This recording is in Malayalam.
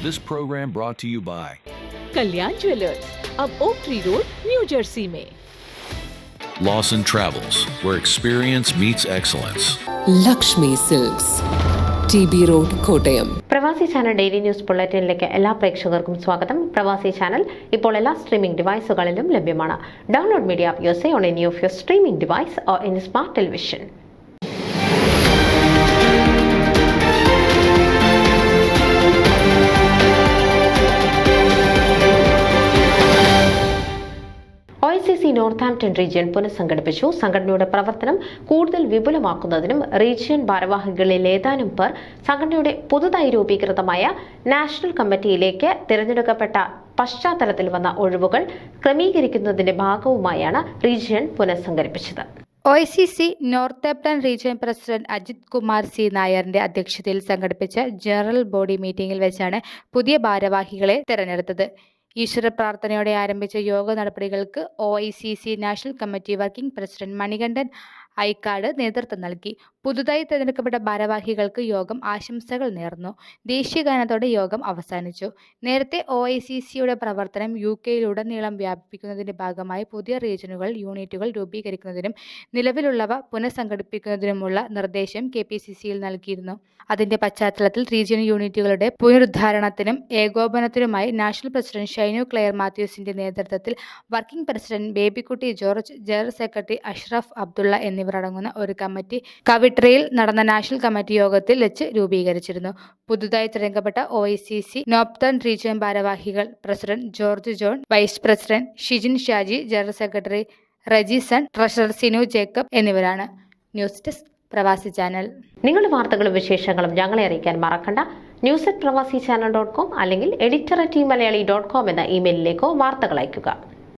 This program brought to you by Kalyan jewellers, अब Oak Tree Road, New Jersey में. Lawson Travels, where experience meets excellence. Lakshmi silks, TB road, Kottayam. Pravasi channel daily news ബുള്ളറ്റിനിലേക്ക് എല്ലാ പ്രേക്ഷകർക്കും സ്വാഗതം. പ്രവാസി ചാനൽ ഇപ്പോൾ എല്ലാ സ്ട്രീമിംഗ് ഡിവൈസുകളിലും ലഭ്യമാണ്. Download media app use on any of your streaming device or any smart television. OICC Northampton region പുനഃസംഘടിപ്പിച്ചു. സംഘടനയുടെ പ്രവർത്തനം കൂടുതൽ വിപുലമാക്കുന്നതിനും റീജിയൻ ഭാരവാഹികളിൽ ഏതാനും പേർ സംഘടനയുടെ പുതുതായി രൂപീകൃതമായ നാഷണൽ കമ്മിറ്റിയിലേക്ക് തിരഞ്ഞെടുക്കപ്പെട്ട പശ്ചാത്തലത്തിൽ വന്ന ഒഴിവുകൾ ക്രമീകരിക്കുന്നതിന്റെ ഭാഗവുമായാണ് റീജിയൻ പുനഃസംഘടിപ്പിച്ചത്. OICC Northampton region president Ajith Kumar C നായറിന്റെ അധ്യക്ഷതയിൽ സംഘടിപ്പിച്ച ജനറൽ ബോഡി മീറ്റിംഗിൽ വെച്ചാണ് പുതിയ ഭാരവാഹികളെ തെരഞ്ഞെടുത്തത്. ഈശ്വര പ്രാർത്ഥനയോടെ ആരംഭിച്ച യോഗ നടപടികൾക്ക് OICC national committee working president Manikandan Aikkad നേതൃത്വം നൽകി. പുതുതായി തിരഞ്ഞെടുക്കപ്പെട്ട ഭാരവാഹികൾക്ക് യോഗം ആശംസകൾ നേർന്നു. ദേശീയഗാനത്തോടെ യോഗം അവസാനിച്ചു. നേരത്തെ OICCയുടെ പ്രവർത്തനം UK-യിലുടനീളം വ്യാപിപ്പിക്കുന്നതിന്റെ ഭാഗമായി പുതിയ റീജിയനുകൾ, യൂണിറ്റുകൾ രൂപീകരിക്കുന്നതിനും നിലവിലുള്ളവ പുനഃസംഘടിപ്പിക്കുന്നതിനുമുള്ള നിർദ്ദേശം KPCCയിൽ നൽകിയിരുന്നു. അതിന്റെ പശ്ചാത്തലത്തിൽ റീജിയൻ യൂണിറ്റുകളുടെ പുനരുദ്ധാരണത്തിനും ഏകോപനത്തിനുമായി നാഷണൽ പ്രസിഡന്റ് ഷൈനു ക്ലെയർ മാത്യൂസിന്റെ നേതൃത്വത്തിൽ working president Babykutty George, general secretary Ashraf Abdullah എന്നിവർ അടങ്ങുന്ന ഒരു കമ്മിറ്റി കവിട്രയിൽ നടന്ന നാഷണൽ കമ്മിറ്റി യോഗത്തിൽ വെച്ച് രൂപീകരിച്ചിരുന്നു. പുതുതായി തിരഞ്ഞെടുക്കപ്പെട്ട OICC നോർത്തേൺ റീജിയൻ ഭാരവാഹികൾ president George John, vice president Shijin Shaji, general secretary Rejison, treasurer Sinu Jacob എന്നിവരാണ്. News desk Pravasi channel. നിങ്ങളുടെ വാർത്തകളും വിശേഷങ്ങളും ഞങ്ങളെ അറിയിക്കാൻ മറക്കണ്ട. news@pravasichannel.com അല്ലെങ്കിൽ editor@tmalayaali.com എന്ന ഇമെയിലിലേക്കോ വാർത്തകൾ അയയ്ക്കുക.